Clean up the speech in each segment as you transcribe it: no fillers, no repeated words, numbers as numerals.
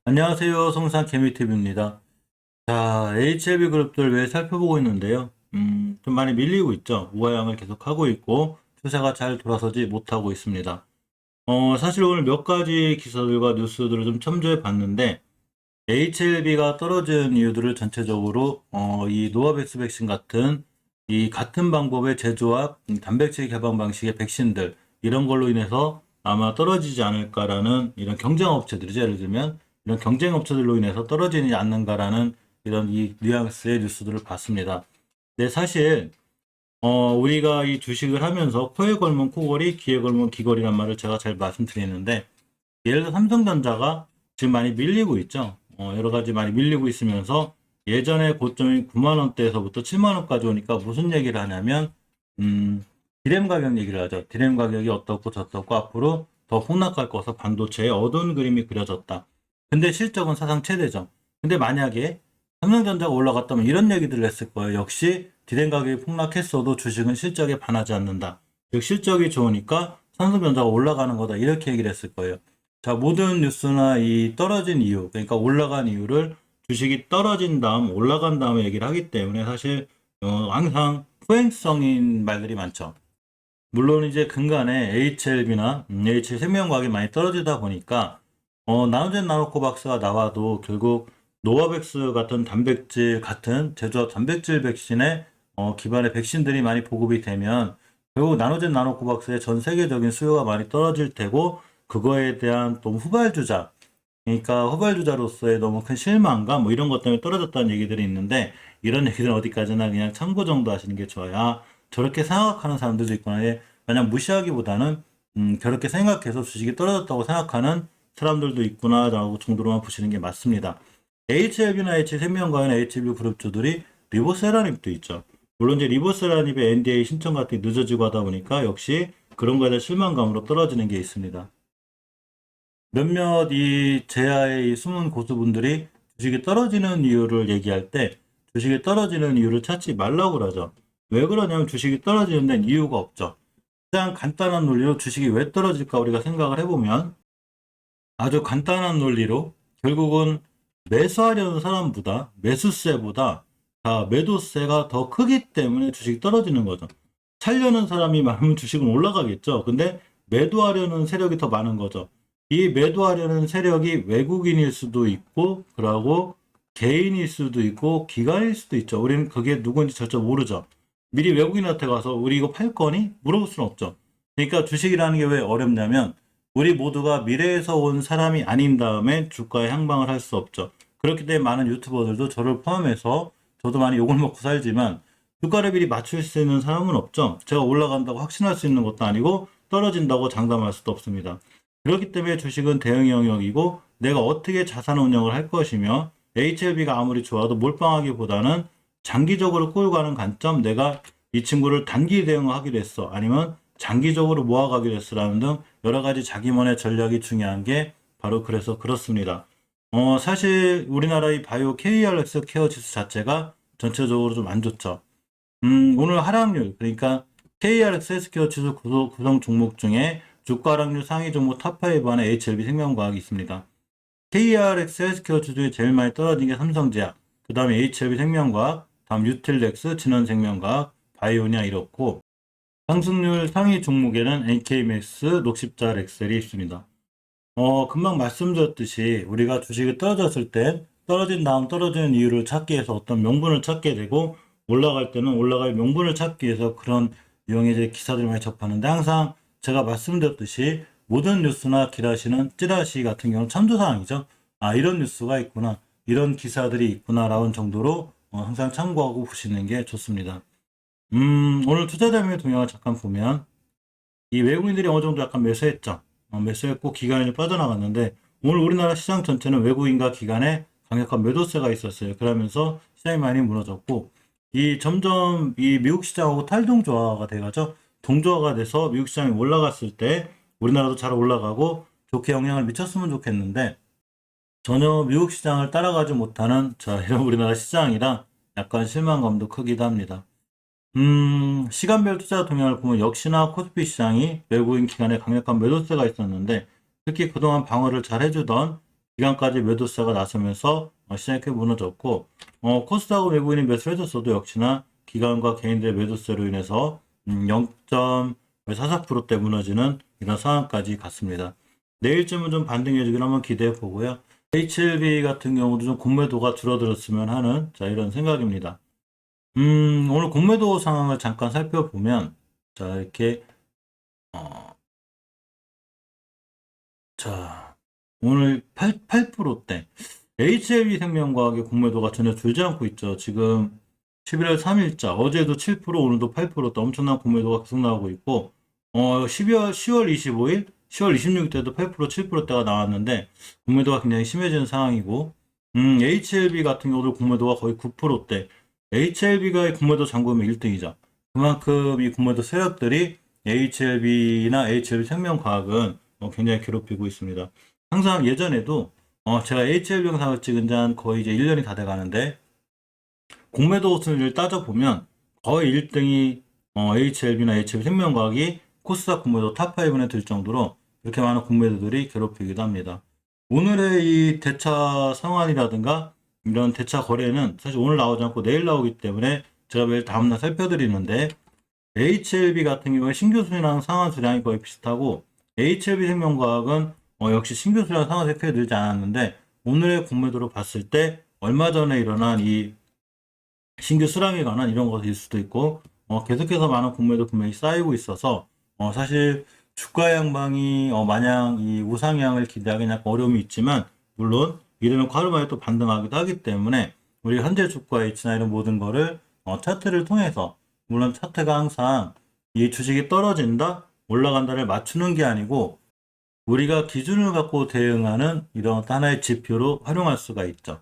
안녕하세요. 성산 개미TV입니다. 자, HLB 그룹들 왜 살펴보고 있는데요. 좀 많이 밀리고 있죠. 우하향을 계속하고 있고, 추세가 잘 돌아서지 못하고 있습니다. 사실 오늘 몇 가지 기사들과 뉴스들을 좀 첨부해 봤는데, HLB가 떨어진 이유들을 전체적으로, 이 노바백스 백신 같은, 이 같은 방법의 제조합, 단백질 개방 방식의 백신들, 이런 걸로 인해서 아마 떨어지지 않을까라는 이런 경쟁업체들이죠. 예를 들면, 이런 경쟁업체들로 인해서 떨어지지 않는가라는 이런 이 뉘앙스의 뉴스들을 봤습니다. 근데 사실, 우리가 이 주식을 하면서 코에 걸면 코걸이, 귀에 걸면 귀걸이란 말을 제가 잘 말씀드리는데, 예를 들어 삼성전자가 지금 많이 밀리고 있죠. 여러 가지 많이 밀리고 있으면서 예전에 고점이 9만 원대에서부터 7만 원까지 오니까 무슨 얘기를 하냐면 디램 가격 얘기를 하죠. 디램 가격이 어떻고 저떻고 앞으로 더 폭락할 것서 반도체의 어두운 그림이 그려졌다. 근데 실적은 사상 최대죠. 근데 만약에 삼성전자가 올라갔다면 이런 얘기들을 했을 거예요. 역시 디램 가격이 폭락했어도 주식은 실적에 반하지 않는다. 즉 실적이 좋으니까 삼성전자가 올라가는 거다. 이렇게 얘기를 했을 거예요. 자, 모든 뉴스나 이 떨어진 이유, 그러니까 올라간 이유를 주식이 떨어진 다음, 올라간 다음에 얘기를 하기 때문에 사실, 항상 후행성인 말들이 많죠. 물론 이제 근간에 HLB나 HL생명과학이 많이 떨어지다 보니까, 나누젠 나노코박스가 나와도 결국 노바백스 같은 단백질 같은 제조업 단백질 백신의 기반의 백신들이 많이 보급이 되면 결국 나노젠 나노코박스의 전 세계적인 수요가 많이 떨어질 테고 그거에 대한 또 후발주자, 그러니까 후발주자로서의 너무 큰 실망감 뭐 이런 것 때문에 떨어졌다는 얘기들이 있는데 이런 얘기들은 어디까지나 그냥 참고 정도 하시는 게 좋아요. 아, 저렇게 생각하는 사람들도 있구나. 예, 그냥 무시하기보다는 저렇게 생각해서 주식이 떨어졌다고 생각하는 사람들도 있구나라고 정도로만 보시는 게 맞습니다. HLB나 H생명과는 HLB 그룹주들이 리보세라닙도 있죠. 물론 이제 리보세라닙의 NDA 신청 같은 게 늦어지고 하다 보니까 역시 그런 거에 대한 실망감으로 떨어지는 게 있습니다. 몇몇 이 제야의 이 숨은 고수분들이 주식이 떨어지는 이유를 얘기할 때 주식이 떨어지는 이유를 찾지 말라고 그러죠. 왜 그러냐면 주식이 떨어지는 데는 이유가 없죠. 가장 간단한 논리로 주식이 왜 떨어질까 우리가 생각을 해보면 아주 간단한 논리로 결국은 매수하려는 사람보다 매수세보다 매도세가 더 크기 때문에 주식이 떨어지는 거죠. 살려는 사람이 많으면 주식은 올라가겠죠. 근데 매도하려는 세력이 더 많은 거죠. 이 매도하려는 세력이 외국인일 수도 있고, 그러고 개인일 수도 있고, 기관일 수도 있죠. 우리는 그게 누군지 절대 모르죠. 미리 외국인한테 가서 우리 이거 팔 거니? 물어볼 수는 없죠. 그러니까 주식이라는 게 왜 어렵냐면 우리 모두가 미래에서 온 사람이 아닌 다음에 주가에 향방을 할 수 없죠. 그렇기 때문에 많은 유튜버들도 저를 포함해서 저도 많이 욕을 먹고 살지만 주가를 미리 맞출 수 있는 사람은 없죠. 제가 올라간다고 확신할 수 있는 것도 아니고 떨어진다고 장담할 수도 없습니다. 그렇기 때문에 주식은 대응 영역이고 내가 어떻게 자산 운영을 할 것이며 HLB가 아무리 좋아도 몰빵하기보다는 장기적으로 끌고 가는 관점, 내가 이 친구를 단기 대응하기로 했어. 아니면 장기적으로 모아가기로 했어라는 등 여러 가지 자기만의 전략이 중요한 게 바로 그래서 그렇습니다. 사실 우리나라의 바이오 KRX 케어 지수 자체가 전체적으로 좀 안 좋죠. 오늘 하락률, 그러니까 KRX 헬스케어 지수 구성 종목 중에 주가 하락률 상위 종목 탑5 안에 HLB 생명과학이 있습니다. KRX 헬스케어 지수에 제일 많이 떨어진 게 삼성제약, 그 다음에 HLB 생명과학, 다음 유틸렉스, 진원생명과학, 바이오니아 이렇고 상승률 상위 종목에는 NK맥스, 녹십자 렉셀이 있습니다. 금방 말씀드렸듯이 우리가 주식이 떨어졌을 때 떨어진 다음 떨어지는 이유를 찾기 위해서 어떤 명분을 찾게 되고 올라갈 때는 올라갈 명분을 찾기 위해서 그런 유형의 이제 기사들을 많이 접하는데 항상 제가 말씀드렸듯이 모든 뉴스나 기라시는 찌라시 같은 경우는 참조사항이죠. 아, 이런 뉴스가 있구나. 이런 기사들이 있구나라는 정도로 항상 참고하고 보시는 게 좋습니다. 오늘 투자자금의 동향을 잠깐 보면 이 외국인들이 어느 정도 약간 매수했죠. 매수했고 기관이 빠져나갔는데 오늘 우리나라 시장 전체는 외국인과 기관의 강력한 매도세가 있었어요. 그러면서 시장이 많이 무너졌고 이 점점 이 미국 시장하고 탈동조화가 돼가죠. 동조화가 돼서 미국 시장이 올라갔을 때 우리나라도 잘 올라가고 좋게 영향을 미쳤으면 좋겠는데 전혀 미국 시장을 따라가지 못하는 이런 우리나라 시장이라 약간 실망감도 크기도 합니다. 시간별 투자 동향을 보면 역시나 코스피 시장이 외국인 기관의 강력한 매도세가 있었는데 특히 그동안 방어를 잘 해주던 기간까지 매도세가 나서면서 시장이 꽤 무너졌고 코스닥은 외국인이 매수를 해줬어도 역시나 기관과 개인들의 매도세로 인해서 0.44%대 무너지는 이런 상황까지 갔습니다. 내일쯤은 좀 반등해주긴 한번 기대해 보고요. HLB 같은 경우도 좀 공매도가 줄어들었으면 하는 이런 생각입니다. 오늘 공매도 상황을 잠깐 살펴보면 자 이렇게 자 오늘 8%대 HLB 생명과학의 공매도가 전혀 줄지 않고 있죠. 지금 11월 3일자 어제도 7% 오늘도 8%대 엄청난 공매도가 계속 나오고 있고 10월 25일 10월 26일 때도 8% 7%대가 나왔는데 공매도가 굉장히 심해지는 상황이고 HLB 같은 경우도 공매도가 거의 9%대 HLB가 공매도 잠그면 1등이죠. 그만큼 이 공매도 세력들이 HLB나 HLB 생명과학은 굉장히 괴롭히고 있습니다. 항상 예전에도 제가 HLB 영상을 찍은 지 한 거의 이제 1년이 다 돼가는데 공매도 순위를 따져보면 거의 1등이 HLB나 HLB 생명과학이 코스닥 공매도 탑5에 들 정도로 이렇게 많은 공매도들이 괴롭히기도 합니다. 오늘의 이 대차 상환이라든가 이런 대차 거래는 사실 오늘 나오지 않고 내일 나오기 때문에 제가 매일 다음날 살펴드리는데 HLB 같은 경우에 신규 수량 상환 수량이 거의 비슷하고 HLB 생명과학은 역시 신규 수량 상환이 크게 늘지 않았는데 오늘의 공매도로 봤을 때 얼마 전에 일어난 이 신규 수량에 관한 이런 것일 수도 있고 계속해서 많은 공매도 분명히 쌓이고 있어서 사실 주가 양방이 마냥 이 우상향을 기대하기는 약간 어려움이 있지만 물론 이러면 하루 만에 또 반등하기도 하기 때문에 우리 현재 주가 H나 이런 모든 거를 차트를 통해서 물론 차트가 항상 이 주식이 떨어진다 올라간다를 맞추는 게 아니고 우리가 기준을 갖고 대응하는 이런 하나의 지표로 활용할 수가 있죠.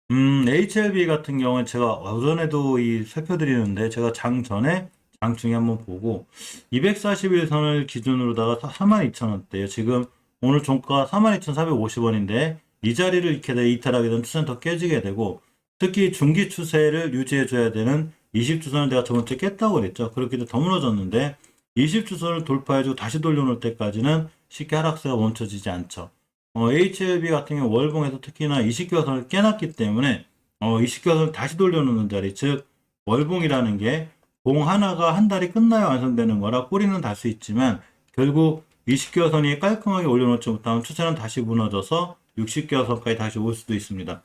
HLB 같은 경우는 제가 오전에도 살펴드리는데 제가 장 전에 장 중에 한번 보고 241선을 기준으로다가 42,000원대예요. 지금 오늘 종가 42,450원인데 이 자리를 이렇게 이탈하게 되면 추세는 더 깨지게 되고 특히 중기 추세를 유지해줘야 되는 20주선을 내가 저번주에 깼다고 그랬죠. 그렇게 때문에 더 무너졌는데 20주선을 돌파해주고 다시 돌려놓을 때까지는 쉽게 하락세가 멈춰지지 않죠. HLB 같은 경우 월봉에서 특히나 20개화선을 깨놨기 때문에 20개화선을 다시 돌려놓는 자리 즉 월봉이라는 게 봉 하나가 한 달이 끝나야 완성되는 거라 꼬리는 달 수 있지만 결국 20개화선이 깔끔하게 올려놓지 못하면 추세는 다시 무너져서 60개화선까지 다시 올 수도 있습니다.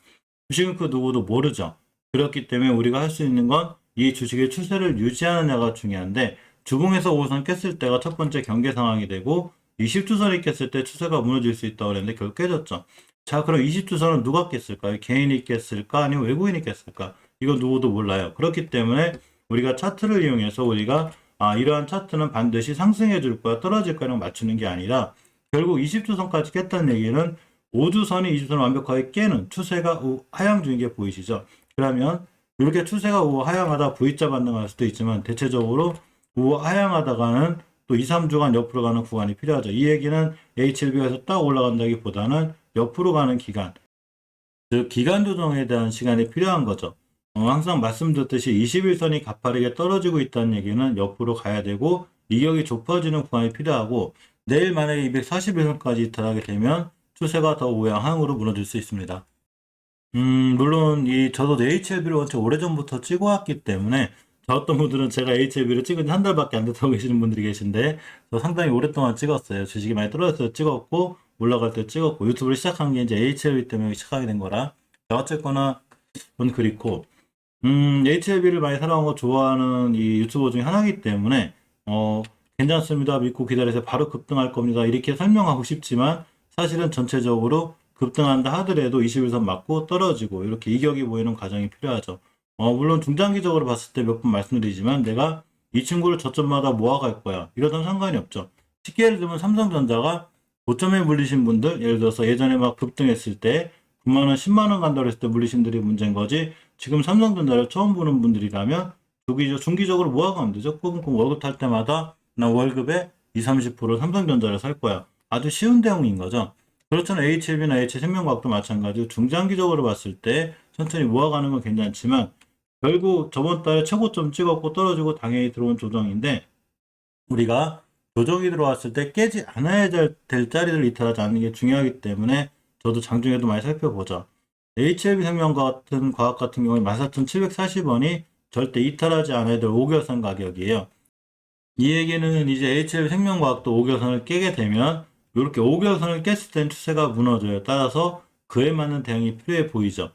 주식은 그 누구도 모르죠. 그렇기 때문에 우리가 할 수 있는 건 이 주식의 추세를 유지하느냐가 중요한데 주봉에서 5선 깼을 때가 첫 번째 경계 상황이 되고 20주선이 깼을 때 추세가 무너질 수 있다고 그랬는데 결국 깨졌죠. 자, 그럼 20주선은 누가 깼을까요? 개인이 깼을까? 아니면 외국인이 깼을까? 이건 누구도 몰라요. 그렇기 때문에 우리가 차트를 이용해서 우리가 이러한 차트는 반드시 상승해 줄 거야, 떨어질 거랑 맞추는 게 아니라 결국 20주선까지 깼다는 얘기는 5주선이 2주선을 완벽하게 깨는 추세가 하향 중인 게 보이시죠? 그러면 이렇게 추세가 하향하다 V자 반등할 수도 있지만 대체적으로 하향하다가는 또 2, 3주간 옆으로 가는 구간이 필요하죠. 이 얘기는 HLB에서 딱 올라간다기보다는 옆으로 가는 기간, 즉 기간 조정에 대한 시간이 필요한 거죠. 항상 말씀드렸듯이 21선이 가파르게 떨어지고 있다는 얘기는 옆으로 가야 되고 이격이 좁아지는 구간이 필요하고 내일 만약에 241선까지 이탈하게 되면 추세가 더 우양항으로 무너질 수 있습니다. 물론 저도 HLB를 원체 오래전부터 찍어왔기 때문에 어떤 분들은 제가 HLB를 찍은 지 한 달밖에 안 됐다고 계시는 분들이 계신데 저 상당히 오랫동안 찍었어요. 주식이 많이 떨어졌을 때 찍었고 올라갈 때 찍었고 유튜브를 시작한 게 이제 HLB 때문에 시작하게 된 거라 어쨌거나 전 그렇고 HLB를 많이 사랑하는 거 좋아하는 이 유튜버 중에 하나이기 때문에 괜찮습니다. 믿고 기다려서 바로 급등할 겁니다. 이렇게 설명하고 싶지만 사실은 전체적으로 급등한다 하더라도 21선 맞고 떨어지고 이렇게 이격이 보이는 과정이 필요하죠. 물론 중장기적으로 봤을 때 몇 번 말씀드리지만 내가 이 친구를 저점마다 모아갈 거야. 이러던 상관이 없죠. 쉽게 예를 들면 삼성전자가 고점에 물리신 분들 예를 들어서 예전에 막 급등했을 때 9만원, 10만원 간다고 했을 때 물리신 분들이 문제인 거지 지금 삼성전자를 처음 보는 분들이라면 중기적으로 모아가면 되죠. 꿈꿈 월급 탈 때마다 나 월급에 20, 30% 삼성전자를 살 거야. 아주 쉬운 대응인 거죠. 그렇잖아요. HLB나 H생명과학도 마찬가지로 중장기적으로 봤을 때 천천히 모아가는 건 괜찮지만 결국 저번 달에 최고점 찍었고 떨어지고 당연히 들어온 조정인데 우리가 조정이 들어왔을 때 깨지 않아야 될 자리를 이탈하지 않는 게 중요하기 때문에 저도 장중에도 많이 살펴보죠. HLB생명 같은 과학 같은 경우에 14,740원이 절대 이탈하지 않아야 될 5개월선 가격이에요. 이 얘기는 이제 HL생명과학도 5개월선을 깨게 되면 이렇게 5개월선을 깼을 땐 추세가 무너져요. 따라서 그에 맞는 대응이 필요해 보이죠.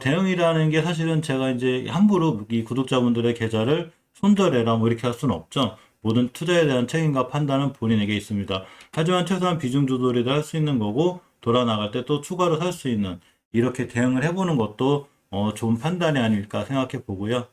대응이라는 게 사실은 제가 이제 함부로 이 구독자분들의 계좌를 손절해라 뭐 이렇게 할 수는 없죠. 모든 투자에 대한 책임과 판단은 본인에게 있습니다. 하지만 최소한 비중 조절이도 할 수 있는 거고 돌아 나갈 때 또 추가로 살 수 있는 이렇게 대응을 해보는 것도 좋은 판단이 아닐까 생각해 보고요.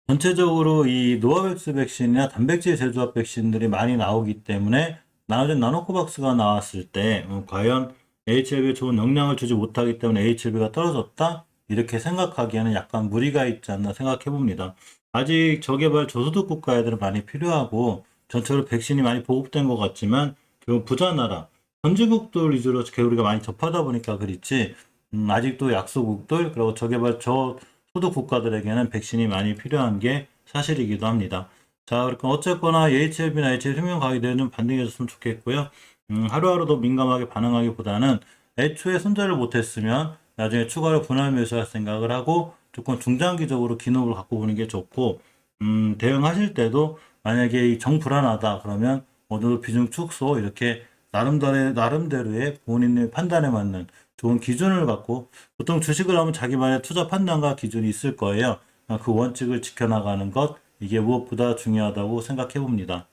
전체적으로 이 노바백스 백신이나 단백질 제조합 백신들이 많이 나오기 때문에 나눠진 나노코박스가 나왔을 때 과연 HLB에 좋은 영향을 주지 못하기 때문에 HLB가 떨어졌다? 이렇게 생각하기에는 약간 무리가 있지 않나 생각해 봅니다. 아직 저개발 저소득 국가 애들은 많이 필요하고 전체로 백신이 많이 보급된 것 같지만 결국 부자 나라, 선진국들 위주로 우리가 많이 접하다 보니까 그렇지 아직도 약소국들 그리고 저개발 소득 국가들에게는 백신이 많이 필요한 게 사실이기도 합니다. 자, 그러니까 어쨌거나 HLB나 HL 생명 가격대는 좀 반등해줬으면 좋겠고요. 하루하루 더 민감하게 반응하기보다는 애초에 손절을 못했으면 나중에 추가로 분할 매수할 생각을 하고 조금 중장기적으로 기능을 갖고 보는 게 좋고, 대응하실 때도 만약에 이 정불안하다 그러면 어느 정도 비중 축소 이렇게 나름대로의 본인의 판단에 맞는 좋은 기준을 갖고 보통 주식을 하면 자기만의 투자 판단과 기준이 있을 거예요. 그 원칙을 지켜나가는 것 이게 무엇보다 중요하다고 생각해 봅니다.